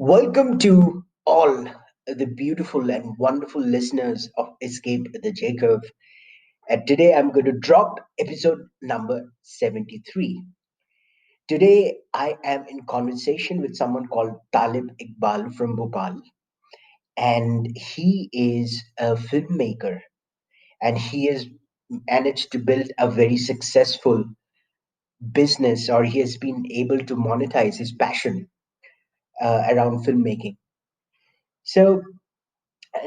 Welcome to all the beautiful and wonderful listeners of Escape the J Curve. And today I'm going to drop episode number 73. Today I am in conversation with someone called Talib Iqbal from Bhopal. And he is a filmmaker and he has managed to build a very successful business, or he has been able to monetize his passion around filmmaking. So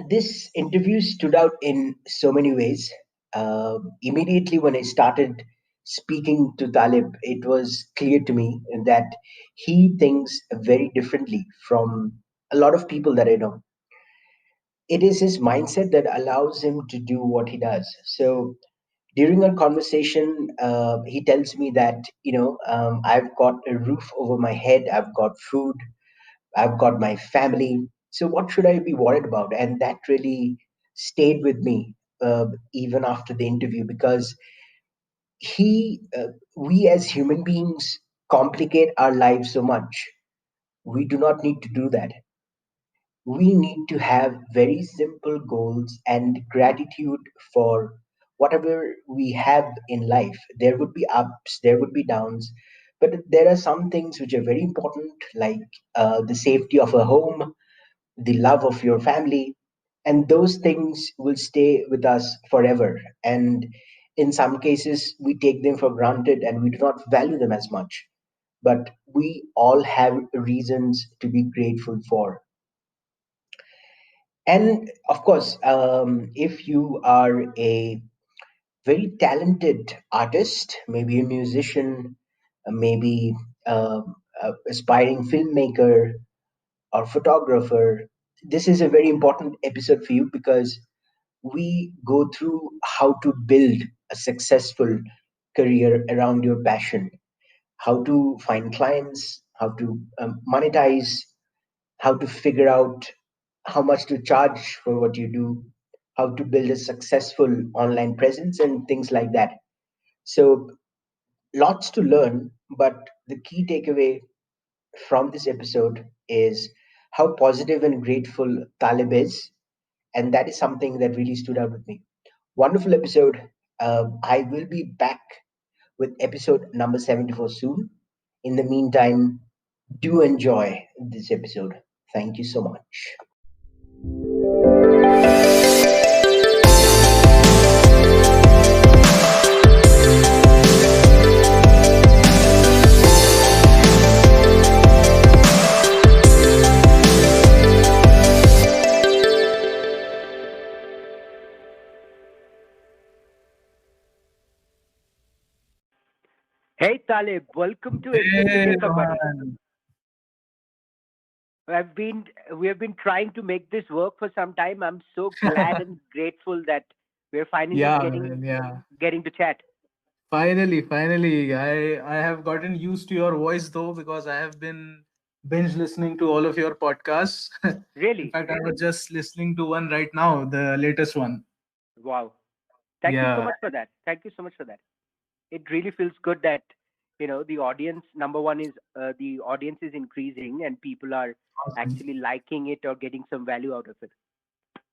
this interview stood out in so many ways. Immediately when I started speaking to Talib, it was clear to me that he thinks very differently from a lot of people that I know. It is his mindset that allows him to do what he does. So during our conversation, he tells me that, I've got a roof over my head, I've got food, I've got my family. So what should I be worried about? And that really stayed with me even after the interview because we as human beings complicate our lives so much. We do not need to do that. We need to have very simple goals and gratitude for whatever we have in life. There would be ups, there would be downs, but there are some things which are very important, like the safety of a home, the love of your family, and those things will stay with us forever. And in some cases, we take them for granted and we do not value them as much. But we all have reasons to be grateful for. And of course, if you are a very talented artist, maybe a musician, maybe aspiring filmmaker, or photographer, this is a very important episode for you because we go through how to build a successful career around your passion, how to find clients, how to monetize, how to figure out how much to charge for what you do, how to build a successful online presence, and things like that. So, lots to learn, but the key takeaway from this episode is how positive and grateful Talib is. And that is something that really stood out with me. Wonderful episode. I will be back with episode number 74 soon. In the meantime, do enjoy this episode. Thank you so much. Hey Talib, welcome to Escape the Hey Jacob, buddy. Rohan. I've been we have been trying to make this work for some time. I'm so glad and grateful that we're finally Yeah, getting man, yeah. getting to chat. Finally. I have gotten used to your voice though because I have been binge listening to all of your podcasts. In Really, fact, I was just listening to one right now, the latest one. wow! Thank you so Yeah. much for that. Thank you so much for that. It really feels good that the audience. Number one is the audience is increasing and people are Awesome. actually liking it or getting some value out of it.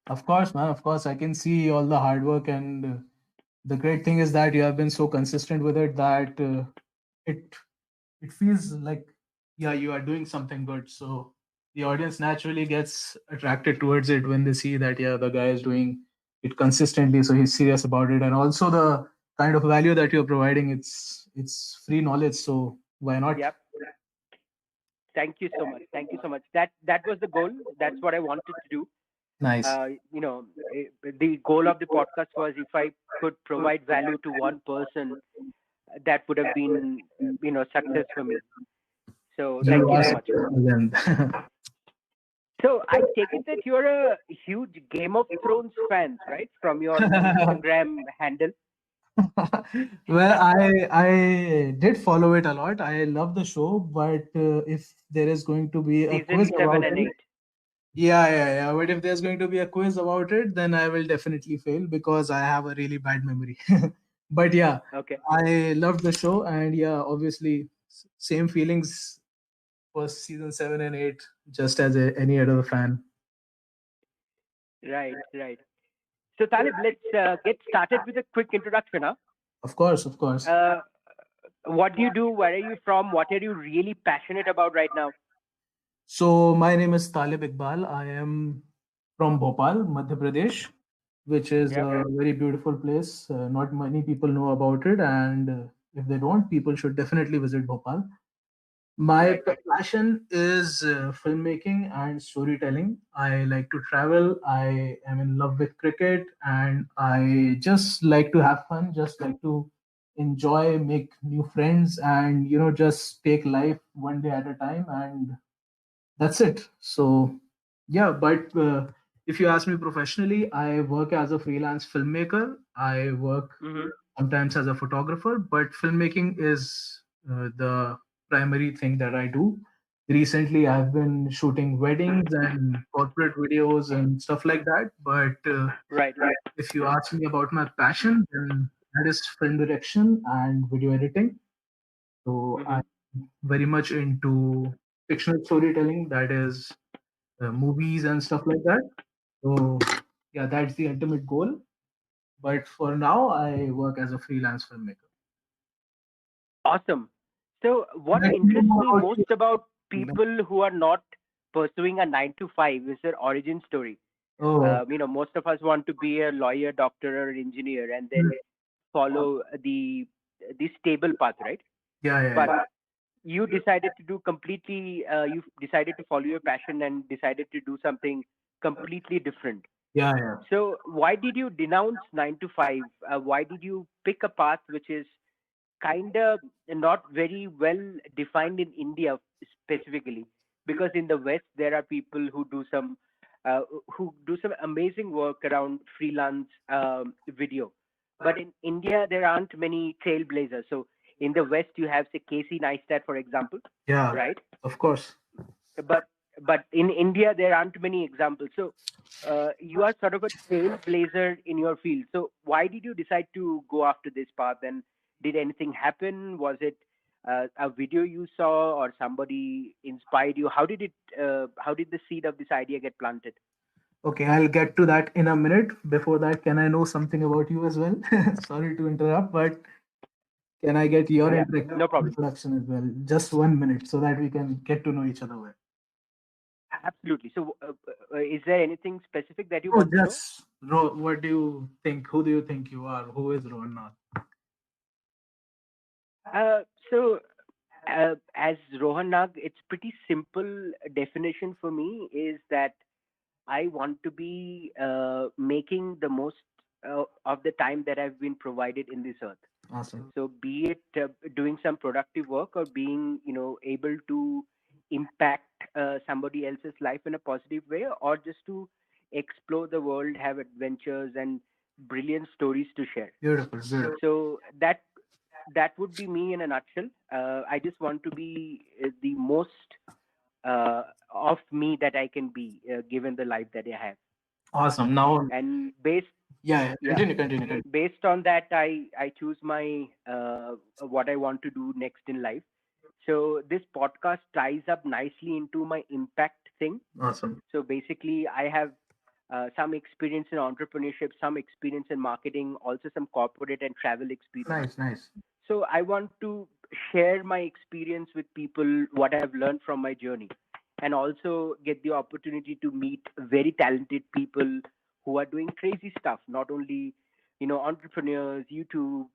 Of course, man. Of course, I can see all the hard work, and the great thing is that you have been so consistent with it that it it feels like, yeah, you are doing something good. So the audience naturally gets attracted towards it when they see that, yeah, the guy is doing it consistently, so he's serious about it. And also the kind of value that you're providing, it's free knowledge, so why not? Yep. Thank you so much. Thank you so much. That was the goal. That's what I wanted to do. Nice. The goal of the podcast was if I could provide value to one person, that would have been, success for me. So thank You you are so so much. again. So I take it that you're a huge Game of Thrones fans, right? From your Instagram handle. Well, I did follow it a lot. I love the show, but if there is going to be a Season quiz seven about and it, eight. yeah. But if there's going to be a quiz about it, then I will definitely fail because I have a really bad memory. But yeah, Okay. I loved the show, and yeah, obviously, same feelings first season 7 and 8 just as any other fan. Right, right. So, Talib, let's get started with a quick introduction. Huh? Of course, of course. Uh, what do you do? Where are you from? What are you really passionate about right now? So my name is Talib Iqbal. I am from Bhopal, Madhya Pradesh, which is Yep. a very beautiful place. Not many people know about it, and if they don't, people should definitely visit Bhopal. My Right. passion is filmmaking and storytelling. I like to travel. I am in love with cricket, and I just like to have fun. Just like to enjoy, make new friends, and just take life one day at a time. And that's it. So yeah, but if you ask me professionally, I work as a freelance filmmaker. I work Mm-hmm. sometimes as a photographer, but filmmaking is the primary thing that I do. Recently I've been shooting weddings and corporate videos and stuff like that, but Right. if you ask me about my passion, then that is film direction and video editing. So Mm-hmm. I'm very much into fictional storytelling, that is movies and stuff like that. So yeah, that's the ultimate goal. But for now, I work as a freelance filmmaker. Awesome. So, what Like, you interests know me about most about people who are not pursuing a 9 to 5 is their origin story. Oh, Most of us want to be a lawyer, doctor, or engineer, and then follow the stable path, right? yeah, yeah, But yeah, you decided to do completely. You decided to follow your passion and decided to do something completely different. yeah, yeah. So, why did you denounce 9 to 5? Why did you pick a path which is kind of not very well defined in India specifically? Because in the West there are people uh, who do some amazing work around freelance video, but in India there aren't many trailblazers. So in the West you have say Casey Neistat, for example, Yeah, right? of course. but but in India there aren't many examples. So you are sort of a trailblazer in your field. So why did you decide to go after this path? And did anything happen? Was it a video you saw, or somebody inspired you? How did it? How did the seed of this idea get planted? Okay, I'll get to that in a minute. Before that, can I know something about you as well? Sorry to interrupt, but can I get your Yeah, no problem. introduction as well? Just 1 minute so that we can get to know each other well. Absolutely. So, is there anything specific that you Oh, want to know? just what do you think? Who do you think you are? Who is Rohan? So, as Rohan Nag, it's pretty simple definition for me is that I want to be making the most of the time that I've been provided in this earth. Awesome. So, be it doing some productive work or being, able to impact somebody else's life in a positive way, or just to explore the world, have adventures and brilliant stories to share. Beautiful, beautiful. So that would be me in a nutshell. I just want to be the most of me that I can be, given the life that I have. Awesome. Now, And based yeah, yeah. yeah, Continue, continue, continue. based on that, I choose my what I want to do next in life. So this podcast ties up nicely into my impact thing. Awesome. So basically, I have some experience in entrepreneurship, some experience in marketing, also some corporate and travel experience. Nice, nice. So I want to share my experience with people, what I've learned from my journey, and also get the opportunity to meet very talented people who are doing crazy stuff. Not only, entrepreneurs, YouTube,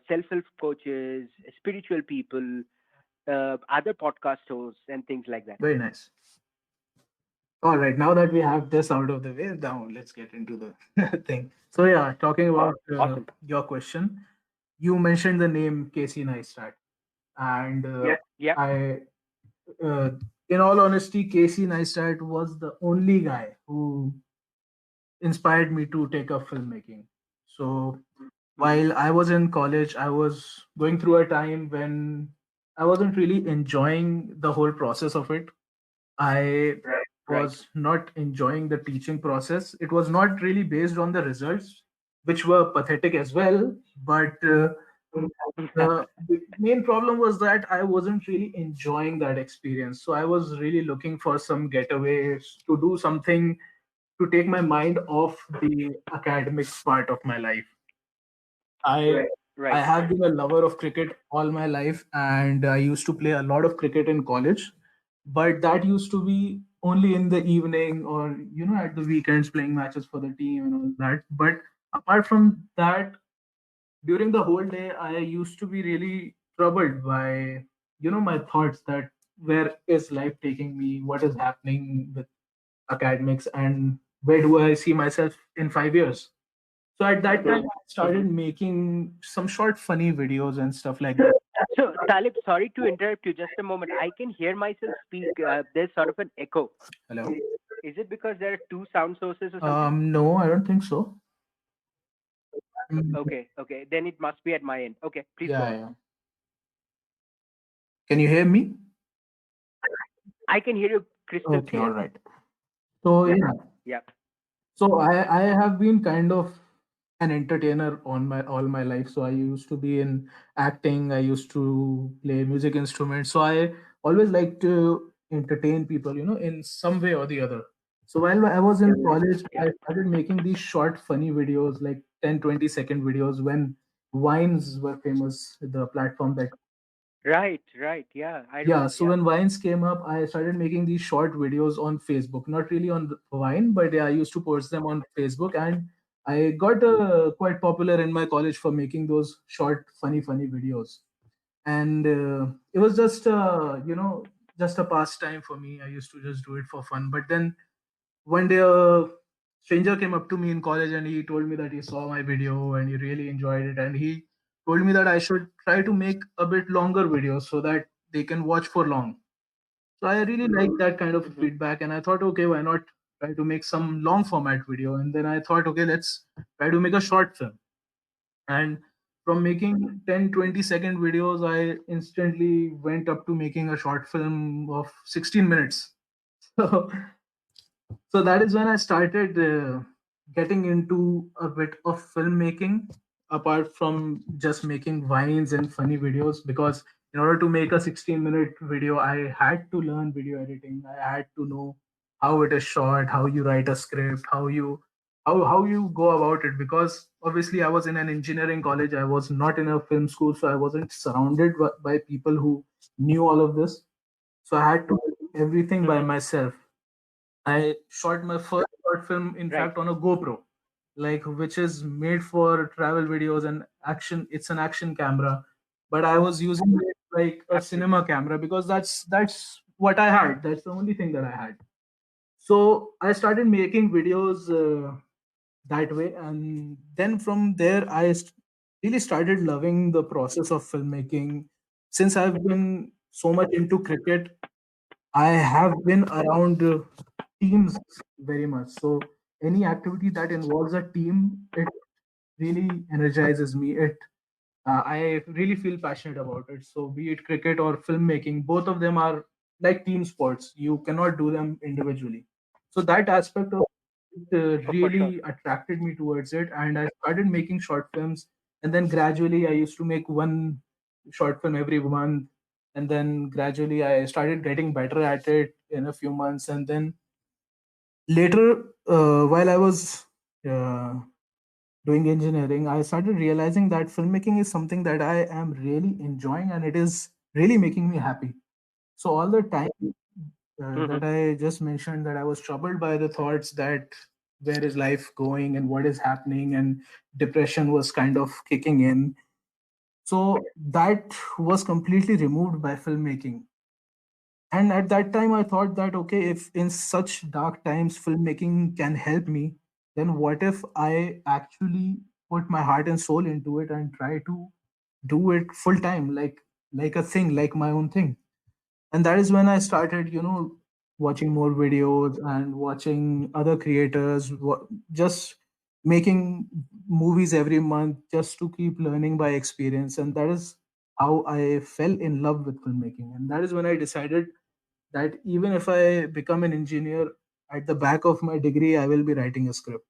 self-help coaches, spiritual people, other podcast hosts, and things like that. Very nice. All right, now that we have this out of the way, now let's get into the thing. So yeah, talking about Awesome. your question, you mentioned the name Casey Neistat, and Yeah. I, uh, in all honesty, Casey Neistat was the only guy who inspired me to take up filmmaking. So Hmm. while I was in college, I was going through a time when I wasn't really enjoying the whole process of it. I Right. was not enjoying the teaching process. It was not really based on the results, which were pathetic as well. But The main problem was that I wasn't really enjoying that experience. So I was really looking for some getaways to do something to take my mind off the academics part of my life. I Right. I have been a lover of cricket all my life, and I used to play a lot of cricket in college. But that used to be only in the evening or at the weekends playing matches for the team and all that. But apart from that, during the whole day, I used to be really troubled by my thoughts that where is life taking me? What is happening with academics, and where do I see myself in 5 years? So at that time, I started Mhm. making some short, funny videos and stuff like that. So, Talib, sorry to interrupt you. Just a moment. I can hear myself speak. There's sort of an echo. Hello. Is it because there are two sound sources or something? No, I don't think so. Mm, Okay, okay. Then it must be at my end. Okay, please go yeah, on. yeah. Can you hear me? I can hear you crystal Okay, all clear. right. So Yep, yeah, yep. so I have been kind of an entertainer on my all my life. So I used to be in acting. I used to play music instruments. So I always like to entertain people, in some way or the other. So while I was in college, Yeah. I started making these short, funny videos, like 10, 20-second videos when Vines were famous, the platform that. Right, right. Yeah, I Yeah, remember. so Yeah. when Vines came up, I started making these short videos on Facebook. Not really on Vine, but yeah, I used to post them on Facebook, and I got quite popular in my college for making those short, funny videos. And it was just, just a pastime for me. I used to just do it for fun. But then one day, a stranger came up to me in college, and he told me that he saw my video and he really enjoyed it, and he told me that I should try to make a bit longer videos so that they can watch for long. So I really liked that kind of Hmm. feedback, and I thought, okay, why not try to make some long format video? And then I thought, okay, let's try to make a short film. And from making 10, 20-second videos, I instantly went up to making a short film of 16 minutes. So so that is when I started getting into a bit of filmmaking, apart from just making vines and funny videos. Because in order to make a 16-minute video, I had to learn video editing. I had to know how it is shot, how you write a script, how you go about it. Because obviously, I was in an engineering college. I was not in a film school, so I wasn't surrounded by people who knew all of this. So I had to do everything by Hmm. myself. I shot my first short film, in Right. fact, on a GoPro, like which is made for travel videos and action. It's an action camera, but I was using it like a Absolutely. cinema camera because that's what I had. That's the only thing that I had. So I started making videos that way, and then from there, really started loving the process of filmmaking. Since I've been so much into cricket, I have been around teams very much. So any activity that involves a team, it really energizes me. I really feel passionate about it. So be it cricket or filmmaking, both of them are like team sports. You cannot do them individually. So that aspect of it For sure. really attracted me towards it, and I started making short films. And then gradually, I used to make one short film every month, and then gradually, I started getting better at it in a few months, and then later, while I was uh, doing engineering, I started realizing that filmmaking is something that I am really enjoying, and it is really making me happy. So all the time Hmm. that I just mentioned, that I was troubled by the thoughts that where is life going and what is happening, and depression was kind of kicking in. So that was completely removed by filmmaking. And at that time, I thought that, okay, if in such dark times filmmaking can help me, then what if I actually put my heart and soul into it and try to do it full time, like a thing, like my own thing. And that is when I started, watching more videos and watching other creators, just making movies every month just to keep learning by experience. And that is how I fell in love with filmmaking. And that is when I decided that even if I become an engineer, at the back of my degree, I will be writing a script.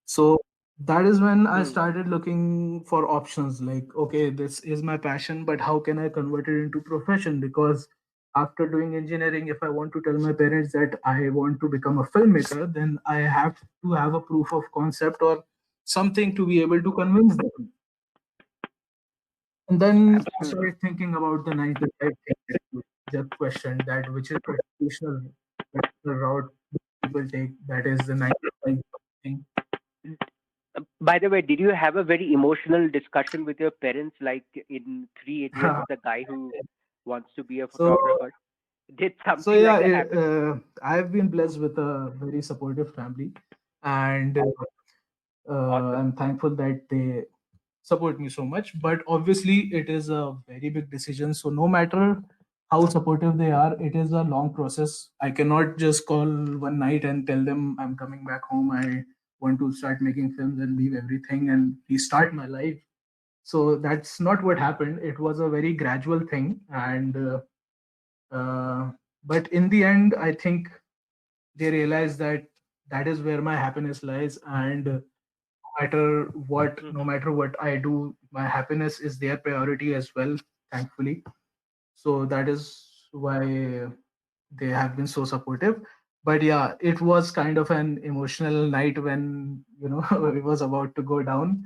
So that is when I Hmm. started looking for options like, okay, this is my passion, but how can I convert it into profession? Because after doing engineering, if I want to tell my parents that I want to become a filmmaker, then I have to have a proof of concept or something to be able to convince them. And then I Absolutely. started thinking about the 9 to 5 thing that you just questioned, that which is the traditional route people take, that is the 9 to 5 thing. By the way, did you have a very emotional discussion with your parents, like in Three Idiots, the guy who wants to be a so photographer? Did So something yeah, like that happen? I've been blessed with a very supportive family, and Awesome. I'm thankful that they support me so much. But obviously, it is a very big decision. So no matter how supportive they are, it is a long process. I cannot just call one night and tell them I'm coming back home. I want to start making films and leave everything and restart my life. So that's not what happened. It was a very gradual thing, and uh, but in the end, I think they realize that that is where my happiness lies, and no Hmm. matter what I do, my happiness is their priority as well, thankfully. So that is why they have been so supportive. But yeah, it was kind of an emotional night when it was about to go down.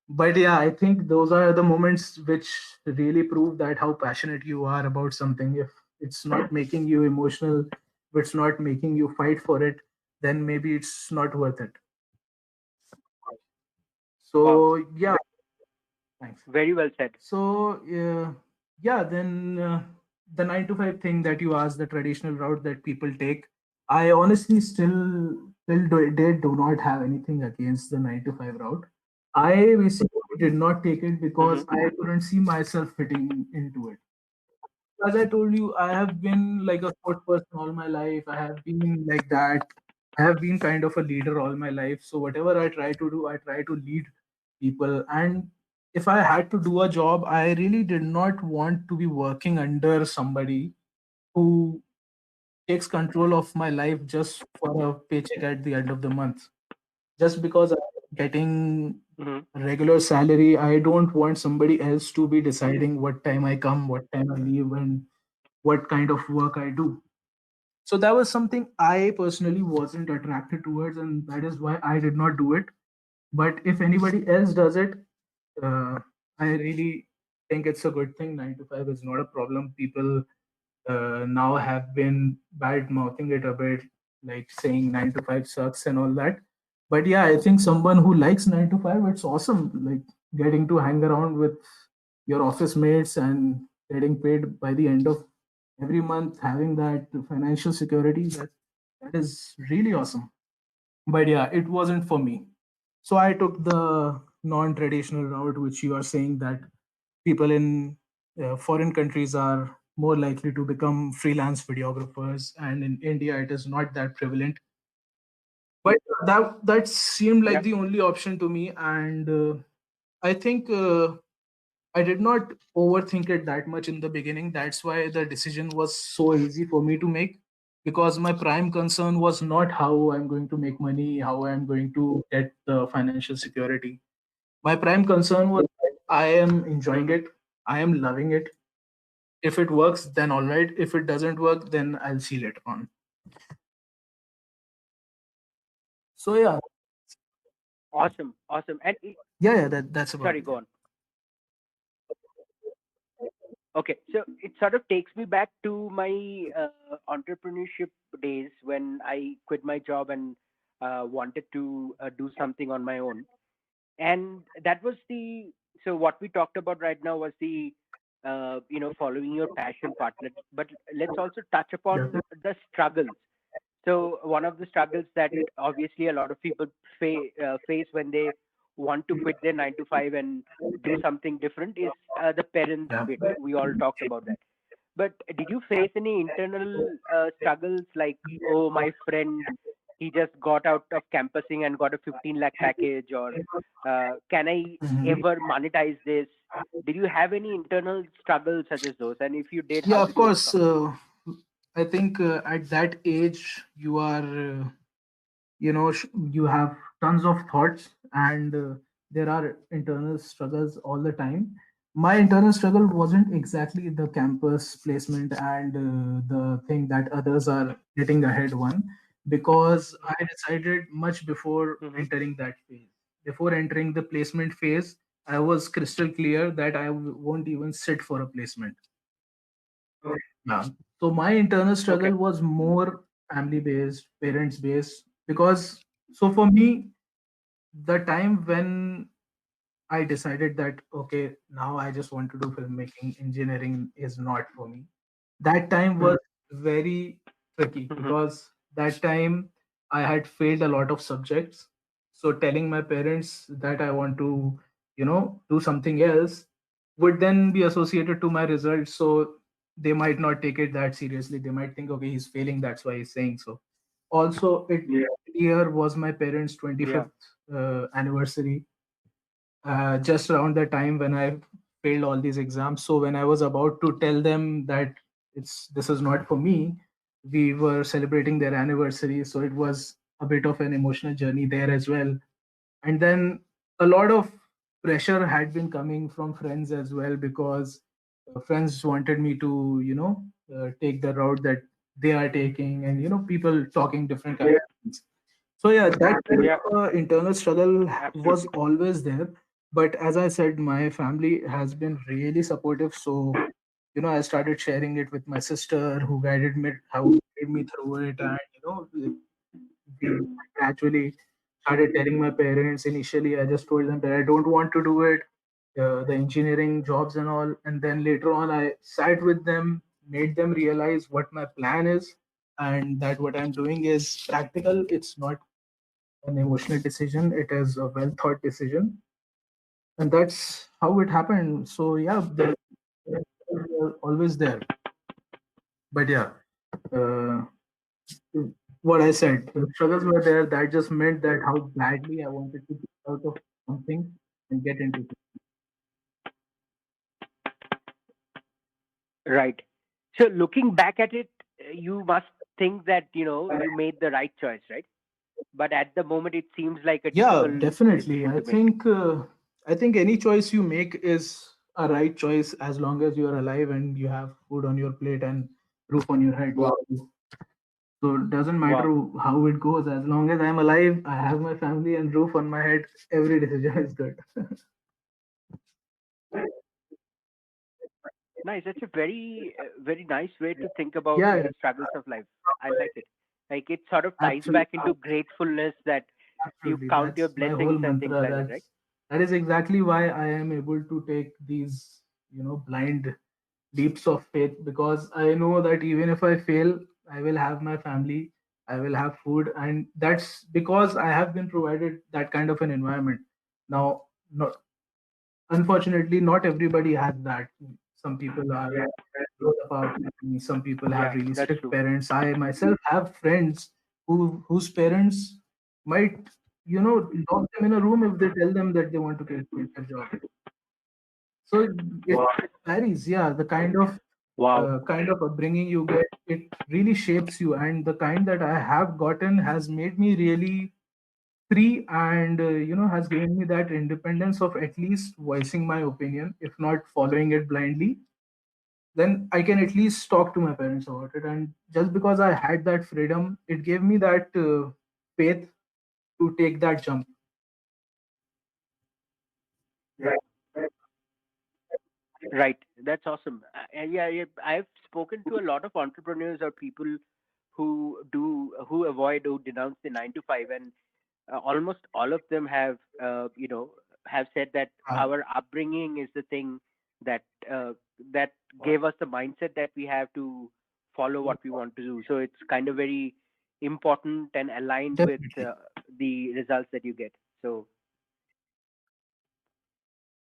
But yeah, I think those are the moments which really prove that how passionate you are about something. If it's not making you emotional, if it's not making you fight for it, then maybe it's not worth it. Wow. So yeah, thanks. Very well said. So yeah, then the 9 to 5 thing that you asked, the traditional route that people take, I honestly still do not have anything against the 9 to 5 route. I basically did not take it Hmm. because I couldn't see myself fitting into it. As I told you, I have been like a sport person all my life. I have been like that. I have been kind of a leader all my life. So whatever I try to do, I try to lead people. And if I had to do a job, I really did not want to be working under somebody who takes control of my life just for a paycheck at the end of the month. Just because I'm getting Hmm. a regular salary, I don't want somebody else to be deciding what time I come, what time I leave, and what kind of work I do. So that was something I personally wasn't attracted towards, and that is why I did not do it. But if anybody else does it, uh, I really think it's a good thing. 9 to 5 is not a problem. People now have been bad mouthing it a bit, like saying 9 to 5 sucks and all that. But yeah, I think someone who likes 9 to 5, it's awesome. Like getting to hang around with your office mates and getting paid by the end of every month, having that financial security, that is really awesome. But yeah, it wasn't for me. So I took the non-traditional route, which you are saying that people in foreign countries are more likely to become freelance videographers, and in India it is not that prevalent. But that seemed like Yep. the only option to me, and I think I did not overthink it that much in the beginning. That's why the decision was so easy for me to make, because my prime concern was not how I'm going to make money, how I'm going to get the financial security. My prime concern was that I am enjoying Hmm. it, I am loving it. If it works, then all right. If it doesn't work, then I'll see later on. So yeah, Awesome. Awesome. yeah, that's about Sorry, it. go on. Okay, so it sort of takes me back to my entrepreneurship days when I quit my job and wanted to do something on my own. And that was the so what we talked about right now was the following your passion partner. But let's also touch Yeah. upon the struggles. So one of the struggles that obviously a lot of people face when they want to quit their 9 to 5 and do something different is the parents Yeah. bit. We all talked about that. But did you face any internal struggles like, oh, my friend, he just got out of campusing and got a 15 lakh package, or can I Mhm. ever monetize this? Did you have any internal struggles such as those? And if you did, how Yeah, of did you course. overcome it? I think at that age, you are, you have tons of thoughts, and there are internal struggles all the time. My internal struggle wasn't exactly the campus placement and the thing that others are getting ahead one, because I decided much before Mm-hmm. entering that phase. Before entering the placement phase, I was crystal clear that won't even sit for a placement. Yeah. So my internal struggle Okay. was more family based, parents based, because so for me, the time when I decided that okay, now I just want to do filmmaking, engineering is not for me. That time was very tricky Mm-hmm. because that time I had failed a lot of subjects. So telling my parents that I want to, do something else would then be associated to my results. So they might not take it that seriously. They might think, okay, he's failing, that's why he's saying so. Also, year was my parents' Yeah. 25th anniversary, just around the time when I failed all these exams. So when I was about to tell them that this is not for me, we were celebrating their anniversary. So it was a bit of an emotional journey there as well. And then a lot of pressure had been coming from friends as well, because friends wanted me to, take the route that they are taking, and people talking different kinds of things. So yeah, that kind Yeah. of internal struggle was Absolutely. always there. But as I said, my family has been really supportive. So I started sharing it with my sister, who guided me through it, and we gradually started telling my parents. Initially, I just told them that I don't want to do it, the engineering jobs and all. And then later on, I sat with them, made them realize what my plan is, and that what I'm doing is practical. It's not an emotional decision, it is a well thought decision. And that's how it happened. So, yeah, they're always there. But yeah, uh, what I said, the struggles were there. That just meant that how badly I wanted to get out of something and get into it. Right. So looking back at it, you must think that you made the right choice, right? But at the moment, it seems like a Yeah, difficult definitely. decision to make. I think any choice you make is a right choice as long as you are alive and you have food on your plate and roof on your head. Wow. So it doesn't matter Wow. how it goes, as long as I'm alive, I have my family and roof on my head. Every decision is good. Nice. That's a very nice way to think about Yeah, the struggles of life. I like it. Like it sort of ties absolutely, back into gratefulness that you absolutely. count your That's my whole blessings and things mantra. like that, right? That is exactly why I am able to take these, blind leaps of faith, because I know that even if I fail, I will have my family, I will have food, and that's because I have been provided that kind of an environment. Now, no, unfortunately, not everybody has that. Some people are grown apart, some people have Yeah, really that's strict true. parents. I myself have friends whose parents might, lock them in a room if they tell them that they want to quit their job. So it varies. Yeah, the Wow. kind of upbringing you get, it really shapes you, and the kind that I have gotten has made me really free, and has given me that independence of at least voicing my opinion, if not following it blindly. Then I can at least talk to my parents about it, and just because I had that freedom, it gave me that faith to take that jump. Right. That's awesome. And yeah, yeah, I've spoken to a lot of entrepreneurs or people who avoid, who denounce the 9 to 5, and almost all of them have said that uh, our upbringing is the thing that that gave us the mindset that we have to follow what we want to do. So it's kind of very important and aligned with Definitely. the results that you get.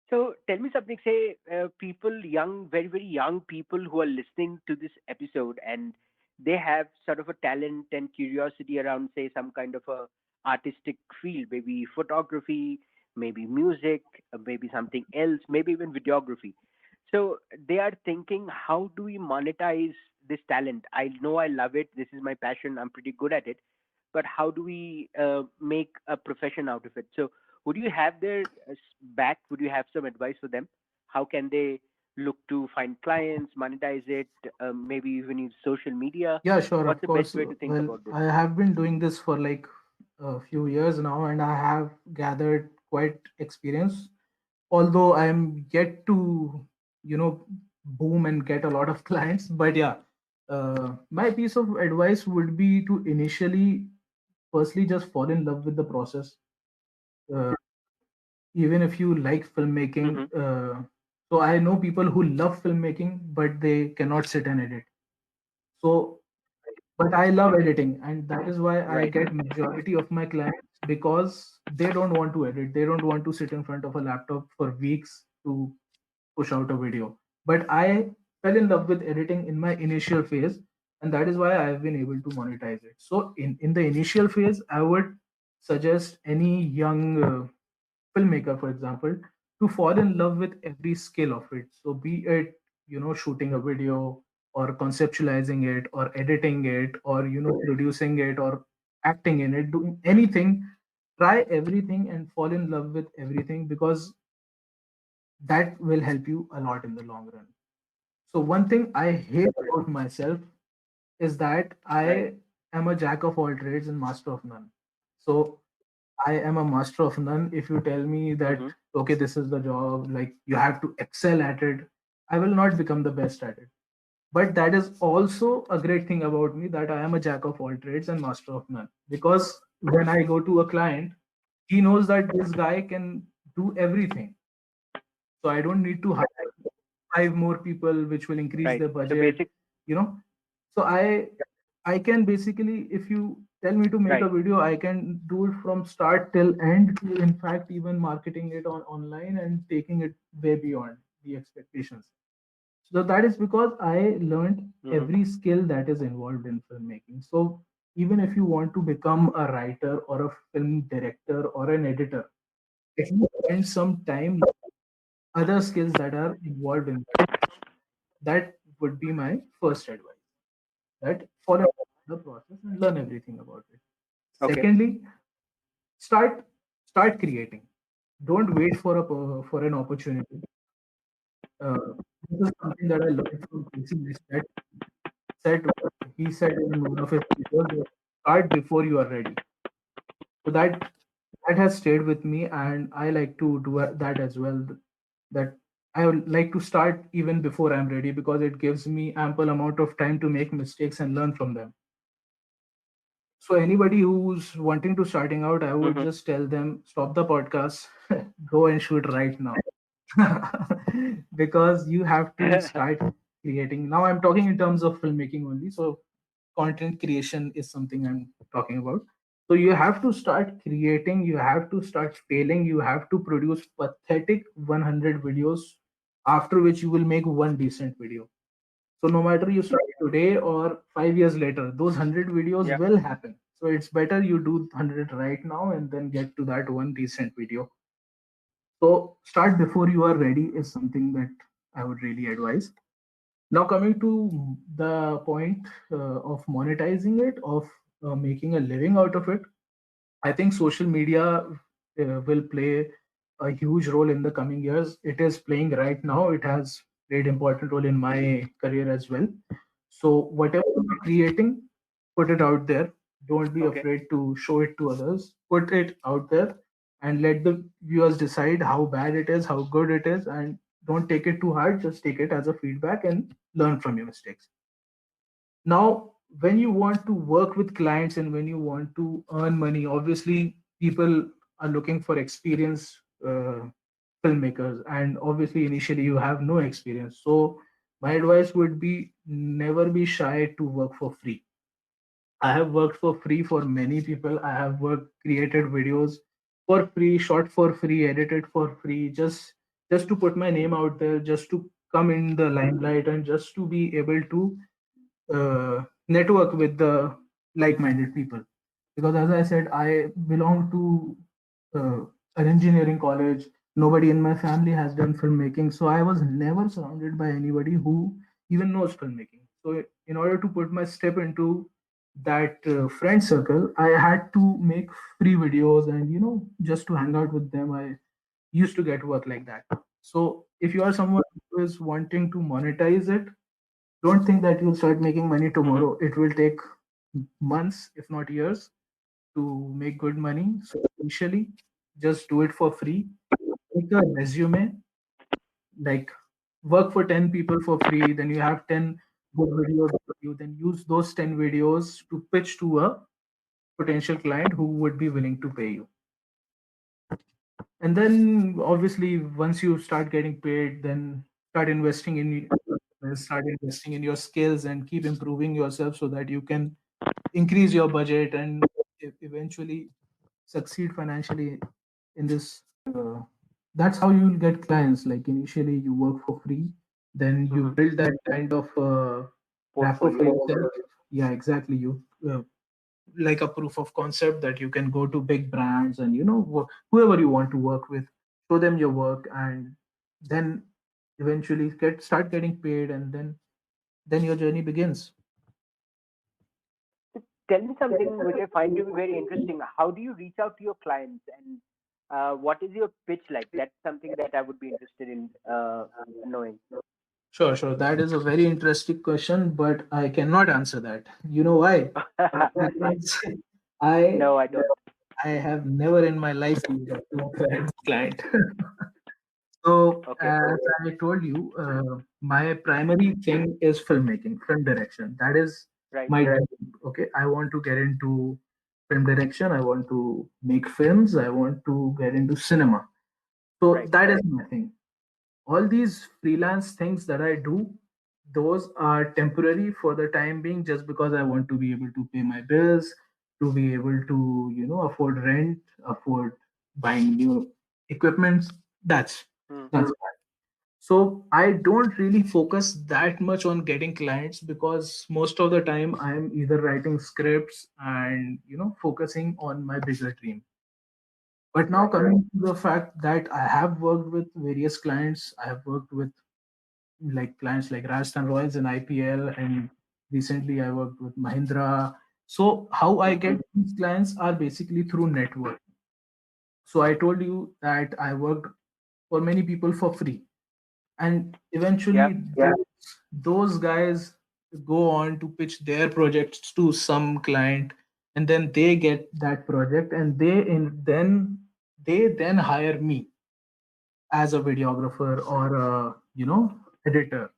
So tell me something. Say, people, young, very very young people who are listening to this episode, and they have sort of a talent and curiosity around, say, some kind of a artistic field, maybe photography, maybe music, maybe something else, maybe even videography. So they are thinking, how do we monetize this talent? I know I love it. This is my passion. I'm pretty good at it. But how do we make a profession out of it? So Would you have their back? Would you have some advice for them? How can they look to find clients, monetize it, maybe even use social media? Yeah, sure, What's of the best course. way to think Well, about this? I have been doing this for like a few years now, and I have gathered quite experience. Although I'm yet to, you know, boom and get a lot of clients, but yeah, my piece of advice would be to initially, firstly, just fall in love with the process. Uh, Even if you like filmmaking, Mm-hmm. so I know people who love filmmaking, but they cannot sit and edit. So but I love editing, and that is why I Right. get majority of my clients, because they don't want to edit. They don't want to sit in front of a laptop for weeks to push out a video. But I fell in love with editing in my initial phase, and that is why I've been able to monetize it. So in the initial phase, I would suggest any young filmmaker, for example, to fall in love with every skill of it. So be it, shooting a video, or conceptualizing it, or editing it, or producing it, or acting in it, doing anything. Try everything and fall in love with everything, because that will help you a lot in the long run. So one thing I hate about myself is that Right. I am a jack of all trades and master of none. So I am a master of none. If you tell me that, Mm-hmm. okay, this is the job, like you have to excel at it, I will not become the best at it. But that is also a great thing about me, that I am a jack of all trades and master of none. Because when I go to a client, he knows that this guy can do everything. So I don't need to hire five more people, which will increase Right. the The budget, basic. you know. So I can basically, if you tell me to make a Right. video, I can do it from start till end, to in fact even marketing it on online and taking it way beyond the expectations. So that is because I learned Mm-hmm. every skill that is involved in filmmaking. So even if you want to become a writer or a film director or an editor, if you spend some time other skills that are involved in that, that would be my first advice. That follow the process and learn everything about it. Okay. Secondly, start start creating. Don't wait for for an opportunity. This is something that I learned from Casey Neistat. Said He said in one of his videos, start before you are ready. So that has stayed with me, and I like to do that as well. That I would like to start even before I'm ready, because it gives me ample amount of time to make mistakes and learn from them. So anybody who's wanting to starting out, I would Mm-hmm. just tell them, stop the podcast, go and shoot right now. Because you have to start creating. Now I'm talking in terms of filmmaking only. So content creation is something I'm talking about. So you have to start creating, you have to start failing, you have to produce pathetic 100 videos, after which you will make one decent video. So no matter you start today or 5 years later, those 100 videos Yeah. will happen. So it's better you do 100 right now and then get to that one decent video. So start before you are ready is something that I would really advise. Now coming to the point of monetizing it, of making a living out of it, I think social media will play a huge role in the coming years. It is playing right now. It has played important role in my career as well. So whatever you're creating, put it out there. Don't be Okay. afraid to show it to others. Put it out there and let the viewers decide how bad it is, how good it is, and don't take it too hard. Just take it as a feedback and learn from your mistakes. Now, when you want to work with clients and when you want to earn money, obviously people are looking for experienced filmmakers, and obviously initially you have no experience. So my advice would be, never be shy to work for free. I have worked for free for many people. I have worked, created videos for free, shot for free, edited for free, just to put my name out there, just to come in the limelight, and just to be able to network with the like-minded people. Because as I said, I belong to an engineering college. Nobody in my family has done filmmaking, so I was never surrounded by anybody who even knows filmmaking. So in order to put my step into that friend circle, I had to make free videos, and just to hang out with them, I used to get work like that. So if you are someone who is wanting to monetize it, don't think that you'll start making money tomorrow. It will take months, if not years, to make good money. So initially, just do it for free. Make a resume, like work for 10 people for free, then you have 10 good videos of you, then use those 10 videos to pitch to a potential client who would be willing to pay you. And then obviously once you start getting paid, then start investing in start investing in your skills and keep improving yourself so that you can increase your budget and eventually succeed financially in this. That's how you will get clients. Like initially you work for free, then you Mm-hmm. build that kind of rapport for Portfolio. yourself. Yeah, exactly. You like a proof of concept that you can go to big brands and whoever you want to work with, show them your work, and then eventually start getting paid, and then your journey begins. Tell me something which I find to be very interesting. How do you reach out to your clients, and what is your pitch like? That's something that I would be interested in knowing. Sure, that is a very interesting question, but I cannot answer that. You know why? Because i No, I don't. I have never in my life used a client. So, Okay. as I told you, my primary thing is filmmaking, film direction. That is Right. my dream. Okay, I want to get into film direction. I want to make films. I want to get into cinema. So Right. that is my thing. All these freelance things that I do, those are temporary for the time being, just because I want to be able to pay my bills, to be able to afford rent, afford buying new equipment. That's Hmm. that's so I don't really focus that much on getting clients, because most of the time I'm either writing scripts and focusing on my bigger dream. But now Right. coming to the fact that I have worked with various clients, I have worked with like clients like Rajasthan Royals in IPL, and recently I worked with Mahindra. So how I Mm-hmm. get these clients are basically through network. So I told you that I worked for many people for free, and Yeah. eventually those guys go on to pitch their projects to some client, and then they get that project, and they then hire me as a videographer or a editor.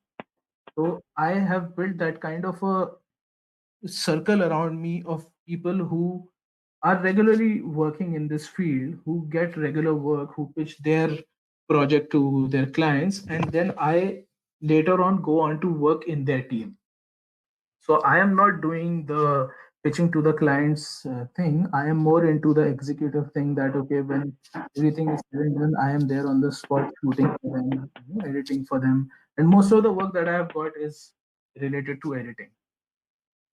So I have built that kind of a circle around me of people who are regularly working in this field, who get regular work, who pitch their project to their clients, and then I later on go on to work in their team. So I am not doing the pitching to the clients thing. I am more into the executive thing, that okay, when everything is said and done, I am there on the spot shooting for them, editing for them, and most of the work that I have got is related to editing.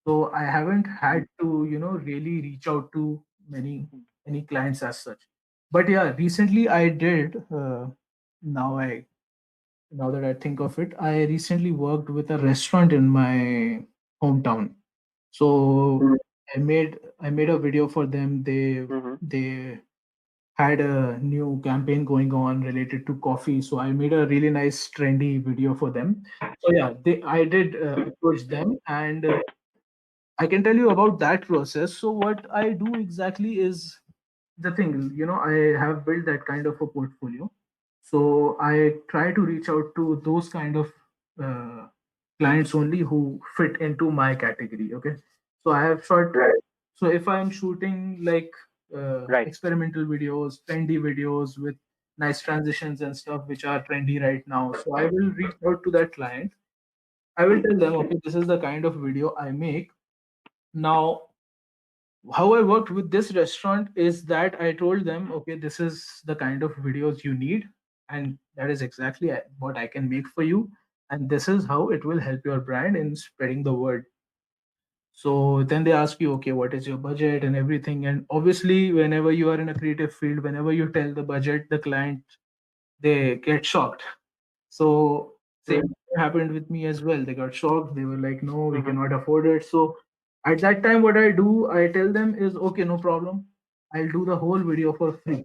So I haven't had to really reach out to many clients as such. But yeah, recently I did. Now I Now that I think of it, I recently worked with a restaurant in my hometown. So I made a video for them. Mm-hmm. They had a new campaign going on related to coffee. So I made a really nice trendy video for them. So yeah, they I did approach them, and I can tell you about that process. So what I do exactly is the thing, I have built that kind of a portfolio. So I try to reach out to those kind of uh, clients only who fit into my category. Okay. So I have shot. Right. So if I'm shooting like Right. experimental videos, trendy videos with nice transitions and stuff, which are trendy right now, so I will reach out to that client. I will tell them, okay, this is the kind of video I make. Now, how I worked with this restaurant is that I told them, okay, this is the kind of videos you need, and that is exactly what I can make for you. And this is how it will help your brand in spreading the word. So then they ask you, okay, what is your budget and everything. And obviously, whenever you are in a creative field, whenever you tell the budget, the client, they get shocked. So same Mm-hmm. thing happened with me as well. They got shocked. They were like, no, we Mm-hmm. cannot afford it. So At that time, what I do, I tell them is okay, no problem. I'll do the whole video for free.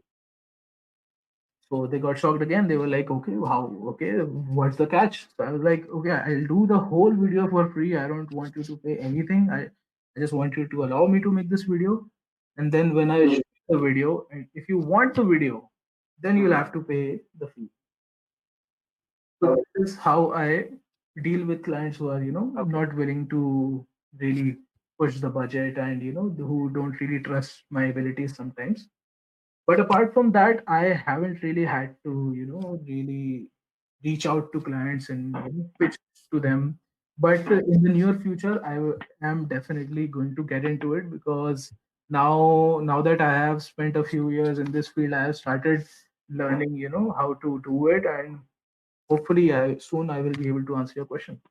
So they got shocked again. They were like, okay, how? Okay, what's the catch? So I was like, okay, I'll do the whole video for free. I don't want you to pay anything. I just want you to allow me to make this video. And then when I shoot the video, and if you want the video, then you'll have to pay the fee. So this is how I deal with clients who are, Okay. not willing to really push the budget and, who don't really trust my abilities sometimes. But apart from that, I haven't really had to, really reach out to clients and pitch to them. But in the near future, am definitely going to get into it because now that I have spent a few years in this field, I have started learning, how to do it, and hopefully, soon I will be able to answer your question.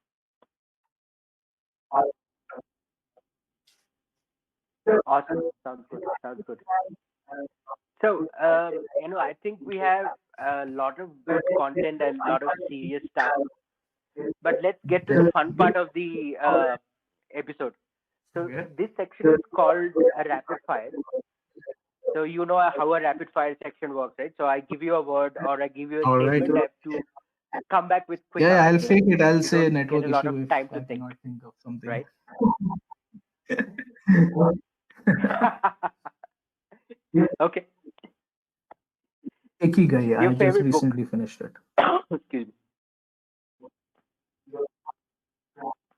Awesome. Sounds good. Sounds good. So, I think we have a lot of good content and a lot of serious stuff. But let's get to the fun part of the episode. So, Okay. this section is called a rapid fire. So, you know how a rapid fire section works, right? So, I give you a word or I give you a All right. statement. I have to come back with quick Yeah, I'll answers. fake it. I'll You say don't get network a lot of issue if time to I think, cannot think of something. right? Okay. Ikigai. Your I just favorite book? recently finished it. Excuse me.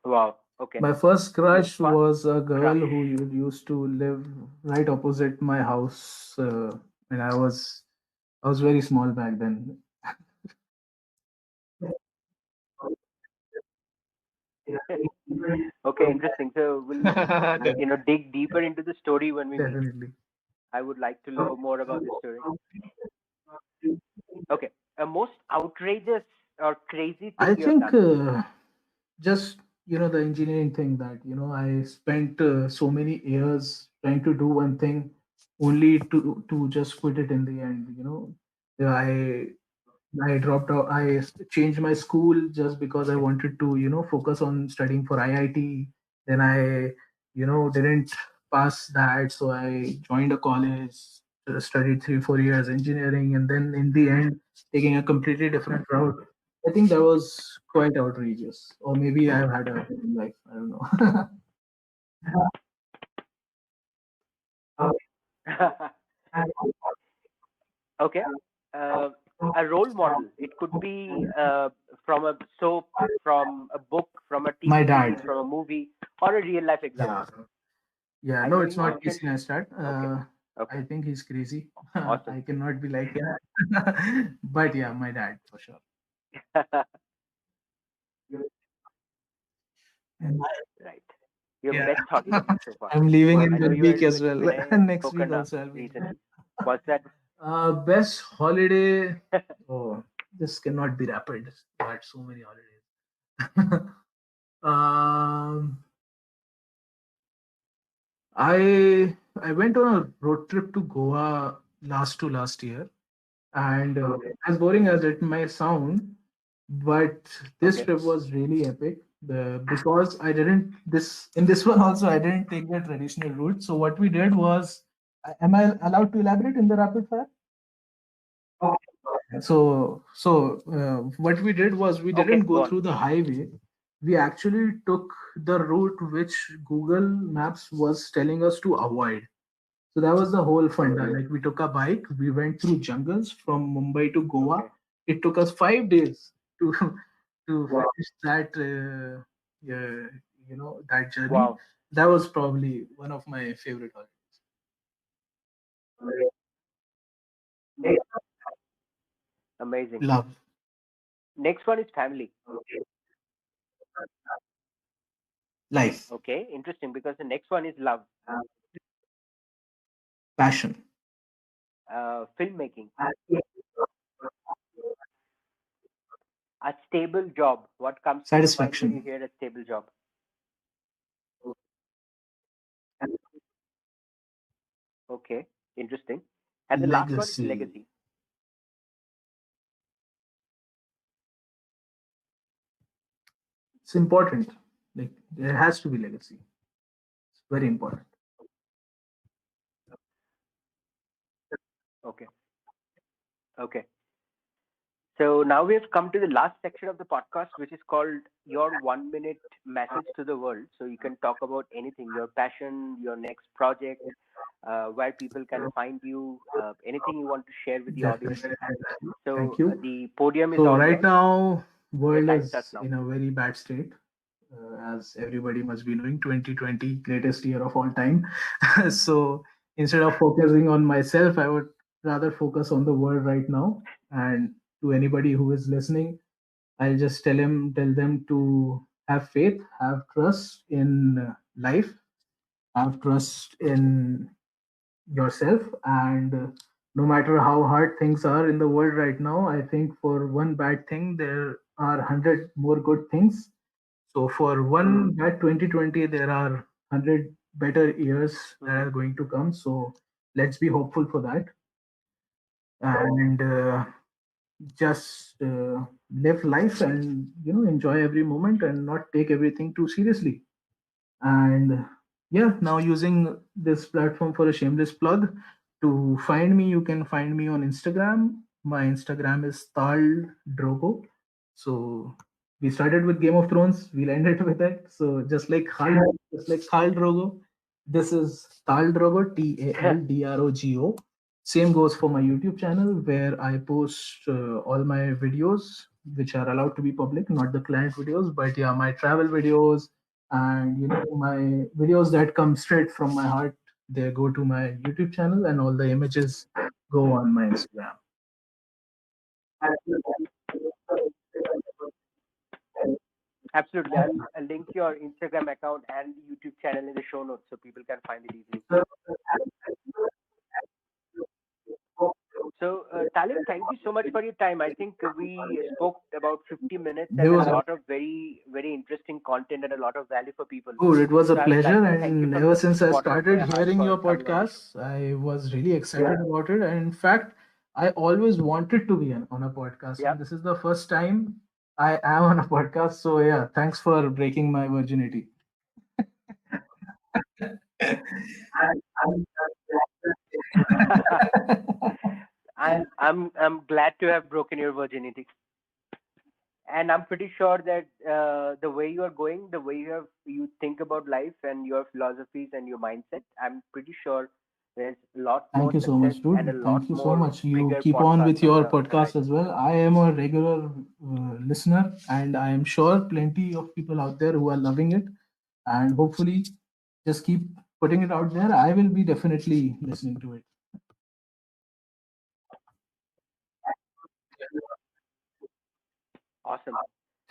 Wow. Okay. My first crush First was a girl crush. who used to live right opposite my house, and I was very small back then. Okay, interesting. So we'll dig deeper into the story when we meet. Definitely. I would like to know more about this story. Okay. A most outrageous or crazy I thing you have think done. just the engineering thing that I spent so many years trying to do one thing only to just quit it in the end. Yeah, I dropped out. Changed my school just because I wanted to focus on studying for IIT. Then I didn't pass that, so I joined a college, studied 3 4 years engineering, and then in the end taking a completely different route. I think that was quite outrageous. Or maybe I've had a life. I don't know. Okay. Uh, a role model. It could be from a soap, from a book, from a My TV dad. series, from a movie, or a real life Yeah. example. Yeah. I No, know it's you not mentioned. Casey Neistat. Okay. Okay. I think he's crazy. Awesome. I cannot be like him. But yeah, my dad for sure. Right. Your Yeah. best holiday so far. I'm leaving in I know one you were week as with well. Vinay And and next week Pokarna also I'll be. recently. What's that? Best holiday. Oh, this cannot be rapid. I had so many holidays. um, I went on a road trip to Goa last year, and as boring as it may sound, but this Okay. trip was really epic. Because I didn't this in this one also I didn't take the traditional route. So what we did was, am I allowed to elaborate in the rapid fire? So what we did was we Okay. didn't Go go on. through the highway. We actually took the route which Google Maps was telling us to avoid. So that was the whole funda. Like we took a bike, we went through jungles from Mumbai to Goa. Okay. It took us 5 days to to finish that yeah, that journey. Wow. That was probably one of my favorite holidays. Amazing. Love, Next one is family. life, Okay. Interesting because the next one is love. passion, Filmmaking. A stable job. What comes to your mind when you satisfaction, hear a stable job? Okay. Interesting. And the last one is legacy. legacy. It's important. Like there has to be legacy. very important. Okay. Okay. So now we have come to the last section of the podcast, which is called your 1 minute message to the world. So you can talk about anything, your passion, your next project, where people can find you, anything you want to share with the audience. Definitely. Thank So you. the podium is So all right yours. now, Your world time starts is now. in a very bad state, as everybody must be knowing. 2020, greatest year of all time. So instead of focusing on myself, I would rather focus on the world right now. And to anybody who is listening, I'll just tell them to have faith, have trust in life, have trust in yourself, and no matter how hard things are in the world right now, I think for one bad thing there are 100 more good things. So for one bad 2020 there are 100 better years that Hmm. are going to come. So let's be hopeful for that, and just live life and enjoy every moment and not take everything too seriously. And yeah, now using this platform for a shameless plug, to find me, you can find me on Instagram. My Instagram is Tal Drogo. So we started with Game of Thrones, we'll end it with it. So just like Tal Drogo, this is Tal Drogo, Taldrogo. Same goes for my YouTube channel, where I post all my videos which are allowed to be public, not the client videos, but yeah, my travel videos, and my videos that come straight from my heart, they go to my YouTube channel, and all the images go on my Instagram. Absolutely. I'll link your Instagram account and YouTube channel in the show notes so people can find it easily. So, Talib, thank you so much for your time. I think we spoke about 50 minutes There and a was lot of very, very interesting content and a lot of value for people. good. It was a So, I would pleasure, like to thank you and from ever the since I bottom of started my heart hearing for your coming on the show. podcast, I was really excited about it. And in fact, I always wanted to be on a podcast, Yeah, and this is the first time I am on a podcast. So yeah, thanks for breaking my virginity. I'm glad to have broken your virginity. And I'm pretty sure that the way you are going, the way you think about life and your philosophies and your mindset, I'm pretty sure there's a lot Thank more you so success much, and a dude. lot Thank you so more much. You bigger keep on podcasts with on your the podcast horizon. as well. I am a regular listener, and I am sure plenty of people out there who are loving it. And hopefully, just keep putting it out there. I will be definitely listening to it. Awesome.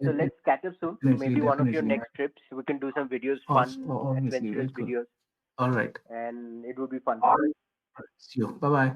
So let's catch up soon. Definitely, Maybe one of your definitely. next trips, we can do some videos, Awesome. fun, Obviously, adventurous very cool. videos, All right. and it would be fun. See you. Bye bye.